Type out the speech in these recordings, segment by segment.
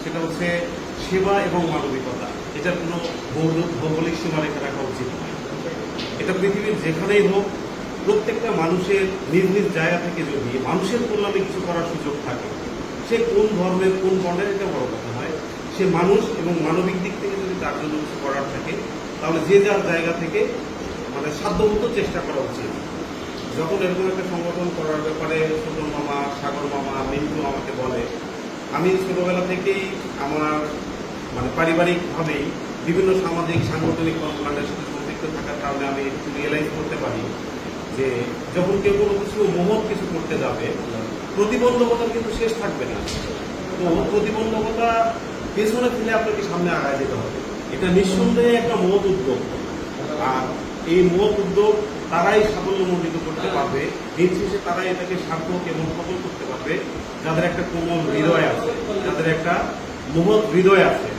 সেটা হচ্ছে সেবা এবং মানবিকতা। এটার কোনো ভৌগোলিক সীমারেখা রাখা উচিত নয়। এটা পৃথিবীর যেখানেই হোক, প্রত্যেকটা মানুষের নিজ নিজ জায়গা থেকে যদি মানুষের কল্যাণে কিছু করার সুযোগ থাকে, সে কোন ধর্মের কোন বর্ণের এটা বড় কথা নয়, সে মানুষ এবং মানবিক দিক থেকে যদি তার জন্য কিছু করার থাকে, তাহলে যে যার জায়গা থেকে মানে সাধ্যমতো চেষ্টা করা উচিত। যখন এরকম একটা সংগঠন করার ব্যাপারে ছোট মামা, সাগর মামা, মিন্টু আমাকে বলে, আমি ছোটবেলা থেকেই আমার মানে পারিবারিকভাবেই বিভিন্ন সামাজিক সাংগঠনিক কর্মকাণ্ডের সাথে সম্পৃক্ত থাকার কারণে আমি একটু রিয়েলাইজ করতে পারি যে যখন কেউ কোনো কিছু মহৎ কিছু করতে যাবে, প্রতিবন্ধকতার কিন্তু শেষ থাকবে না। তো প্রতিবন্ধকতা পেছনে ফেলে আপনাকে সামনে আগায় যেতে হবে। এটা নিঃসন্দেহে একটা মহৎ উদ্যোগ, আর এই মহৎ উদ্যোগ তারাই সাফল্যমণ্ডিত করতে পারবে, দিন শেষে তারাই এটাকে সার্থক এবং সফল করতে পারবে যাদের একটা কোমল হৃদয় আছে, যাদের একটা মহৎ হৃদয় আছে।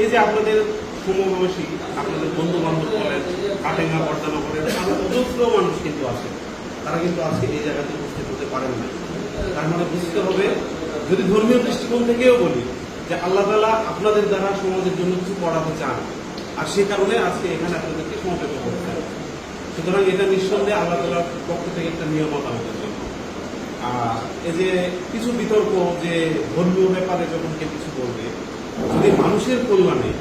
এই যে আপনাদের সমবয়সী, আপনাদের বন্ধু বান্ধব বলেন, কাটেঙ্গা বর্ধনগরের আরো অজস্র মানুষ কিন্তু আছে, তারা কিন্তু আজকে এই জায়গাতে উপস্থিত হতে পারেন না। তার মানে বুঝতে হবে, যদি ধর্মীয় দৃষ্টিকোণ থেকেও বলি, যে আল্লাহ তাআলা আপনাদের দ্বারা সমাজের জন্য কিছু করাতে চান, আর সে কারণে আজকে এখানে আপনাদেরকে সমবেত করতেন। সুতরাং এটা নিঃসন্দেহে আল্লাহ তাআলার পক্ষ থেকে একটা নিয়ামত আমাদের জন্য। আর এই যে কিছু বিতর্ক, যে ধর্মীয় ব্যাপারে যখন কেউ কিছু বলবে, যদি মানুষের কল্যাণে,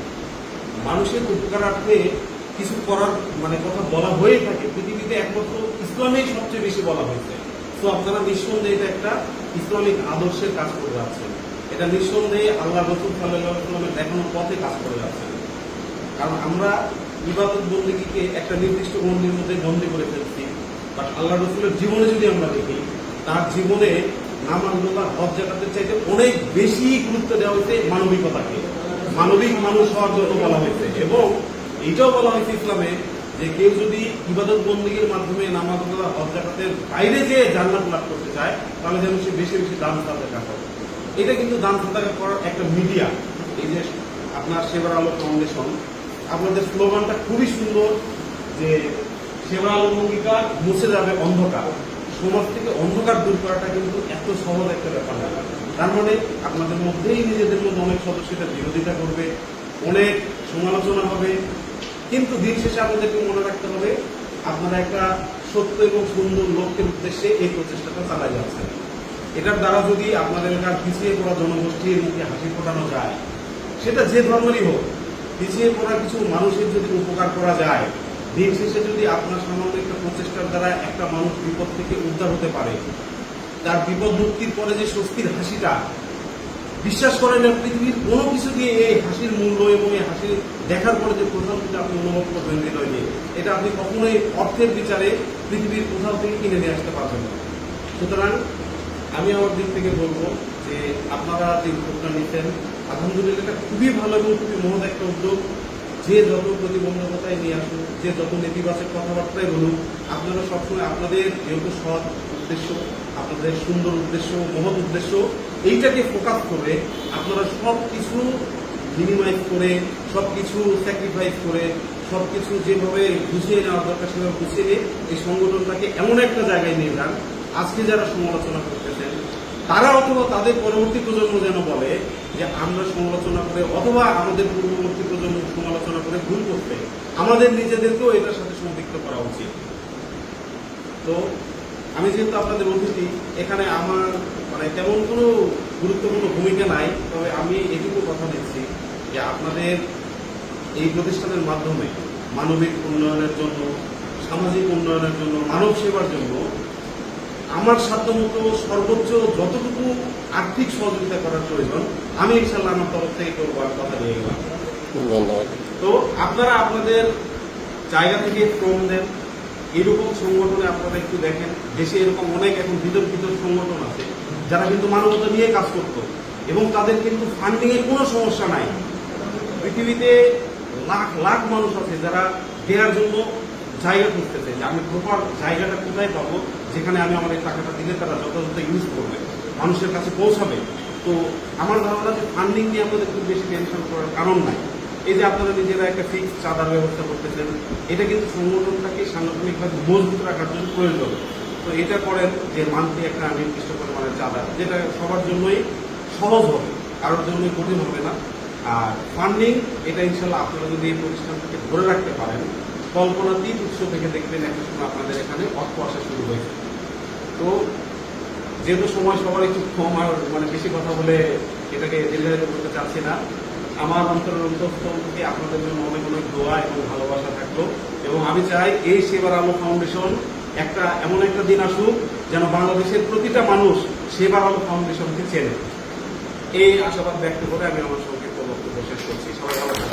মানুষের উপকারার্থে কিছু করার মানে কথা বলা হয়ে থাকে, পৃথিবীতে একমাত্র ইসলামেই সবচেয়ে বেশি বলা হয়েছে। তো আপনারা নিঃসন্দেহে এটা একটা ইসলামিক আদর্শের কাজ করে যাচ্ছেন, এটা নিঃসন্দেহে আল্লাহ রাসূল সাল্লাল্লাহু আলাইহি ওয়াসাল্লামের দেখানো পথে কাজ করে যাচ্ছেন। কারণ আমরা ইবাদত বন্দেগীকে একটা নির্দিষ্ট গণ্ডির মধ্যে বন্দী করে ফেলছি, বাট আল্লাহ রাসূলের জীবনে যদি আমরা দেখি, তার জীবনে নামাজ রোজা হজ জাকাতের চাইতে অনেক বেশি গুরুত্ব দেওয়া হয়েছে মানবিকতাকে। মানবিক মানুষ হওয়ার জন্য বলা হয়েছে, এবং এইটাও বলা হয়েছে ইসলামে যে কেউ যদি ইবাদত বন্দেগীর মাধ্যমে নামাজ রোজা হজ জাকাতের বাইরে যে জান্নাত লাভ করতে চায়, তাহলে যেন সে বেশি বেশি দান সাদাকা করে। এটা কিন্তু দান সাদাকা করার একটা মিডিয়া। এই যে আপনার সেবার আলো ফাউন্ডেশন, আপনাদের স্লোগানটা খুবই সুন্দর, যে সেবার আলো অঙ্গীকার, মুছে যাবে অন্ধকার। সমাজ থেকে অন্ধকার দূর করাটা কিন্তু এত সহজ একটা ব্যাপার না। তার মানে আপনাদের মধ্যেই নিজেদের মধ্যে অনেক সদস্যদের বিরোধিতা করবে, অনেক সমালোচনা হবে, কিন্তু দিন শেষে আপনাদেরকে মনে রাখতে হবে, আপনারা একটা সত্য এবং সুন্দর লক্ষ্যের উদ্দেশ্যে এই প্রচেষ্টাটা চালিয়ে যাচ্ছেন। এটার দ্বারা যদি আপনাদের এলাকার পিছিয়ে পড়া জনগোষ্ঠীর মুখে হাসি ফোটানো যায়, সেটা যে ধর্মেরই হোক, পিছিয়ে পড়া কিছু মানুষের যদি উপকার করা যায়, দিন শেষে যদি আপনার সামান্য একটা প্রচেষ্টার দ্বারা একটা মানুষ বিপদ থেকে উদ্ধার হতে পারে, তার বিপদ মুক্তির পরে যে স্বস্তির হাসিটা, বিশ্বাস করেন না পৃথিবীর কোনো কিছু দিয়ে এই হাসির মূল্য এবং এই হাসি দেখার পরে যে প্রশান্তিটা আপনি অনুভব করবেন হৃদয় দিয়ে, এটা আপনি কখনোই অর্থের বিচারে পৃথিবীর কোথাও থেকে কিনে নিয়ে আসতে পারবেন না। সুতরাং আমি আমার দিক থেকে বলবো যে আপনারা যে উদ্যোগটা নিচ্ছেন, আলহামদুলিল্লাহ এটা খুবই ভালো এবং খুবই মহৎ একটা উদ্যোগ। যে যত প্রতিবন্ধকতায় নিয়ে আসুন, যে যত নেতিবাচক কথাবার্তায় বলুন, আপনারা সবসময় আপনাদের যেহেতু সৎ উদ্দেশ্য, আপনাদের সুন্দর উদ্দেশ্য, মহৎ উদ্দেশ্য, এইটাকে ফোকাস করে আপনারা সব কিছু মিনিমাইজ করে, সব কিছু স্যাক্রিফাইস করে, সব কিছু যেভাবে গুছিয়ে নেওয়া দরকার সেভাবে গুছিয়ে নিয়ে এই সংগঠনটাকে এমন একটা জায়গায় নিয়ে যান, আজকে যারা সমালোচনা করতেছেন তারা অথবা তাদের পরবর্তী প্রজন্ম যেন বলে যে আমরা সমালোচনা করে, অথবা আমাদের পূর্ববর্তী প্রজন্ম সমালোচনা করে ভুল করতে, আমাদের নিজেদেরকেও এটার সাথে সম্পৃক্ত করা উচিত। তো আমি যেহেতু আপনাদের অতিথি, এখানে আমার মানে তেমন কোনো গুরুত্বপূর্ণ ভূমিকা নাই, তবে আমি এটুকু কথা দিচ্ছি যে আপনাদের এই প্রতিষ্ঠানের মাধ্যমে মানবিক উন্নয়নের জন্য, সামাজিক উন্নয়নের জন্য, মানব সেবার জন্য আমার সাধ্যমতো সর্বোচ্চ যতটুকু আর্থিক সহযোগিতা করার প্রয়োজন আমি ইনশাল্লাহ আমার তরফ থেকে করবো, আর কথা দিয়ে গেলাম। ধন্যবাদ। তো আপনারা আপনাদের জায়গা থেকে শ্রম দেন, এরকম সংগঠনে আপনারা একটু দেখেন, দেশে এরকম অনেক এখন বিতর্কিত সংগঠন আছে যারা কিন্তু মানবতা নিয়ে কাজ করতো, এবং তাদের কিন্তু ফান্ডিং এর কোনো সমস্যা নাই। পৃথিবীতে লাখ লাখ মানুষ আছে যারা দেওয়ার জন্য জায়গা খুঁজতেছে, যে আমি প্রপার জায়গাটা কোথায় পাবো, যেখানে আমি আমার এই টাকাটা দিলে তারা যথাযথ ইউজ করবে, মানুষের কাছে পৌঁছাবে। তো আমার ধারণা যে ফান্ডিং নিয়ে আপনাদের খুব বেশি টেনশন করার কারণ নাই। এই যে আপনারা নিজেরা একটা ফিক্সড চাঁদার ব্যবস্থা করতেছেন, এটা কিন্তু সংগঠনটাকে সাংগঠনিকভাবে মজবুত রাখার জন্য প্রয়োজন। তো এটা করেন যে মান্থলি একটা নির্দিষ্ট পরিমাণের চাঁদা, যেটা সবার জন্যই সহজ হবে। কারোর জন্য কঠিন হবে না। আর ফান্ডিং এটা ইনশাল্লাহ আপনারা যদি এই প্রতিষ্ঠানটাকে ধরে রাখতে পারেন, কল্পনাতীত উৎস থেকে দেখবেন একটা সময় আপনাদের এখানে অর্থ আসা শুরু হয়েছে। তো যেহেতু সময় সবার একটু কম, আর মানে বেশি কথা বলে এটাকে দীর্ঘায়িত করতে চাচ্ছি না, আমার অন্তরের অন্তঃস্থল থেকে আপনাদের জন্য অনেক অনেক দোয়া এবং ভালোবাসা থাকলো। এবং আমি চাই এই সেবার আলো ফাউন্ডেশন এমন একটা দিন আসুক যেন বাংলাদেশের প্রতিটা মানুষ সেবার আলো ফাউন্ডেশনকে চেনে। এই আশাবাদ ব্যক্ত করে আমি আমার সংক্ষিপ্ত বক্তব্য শেষ করছি। সবাই ভালো থাকবেন।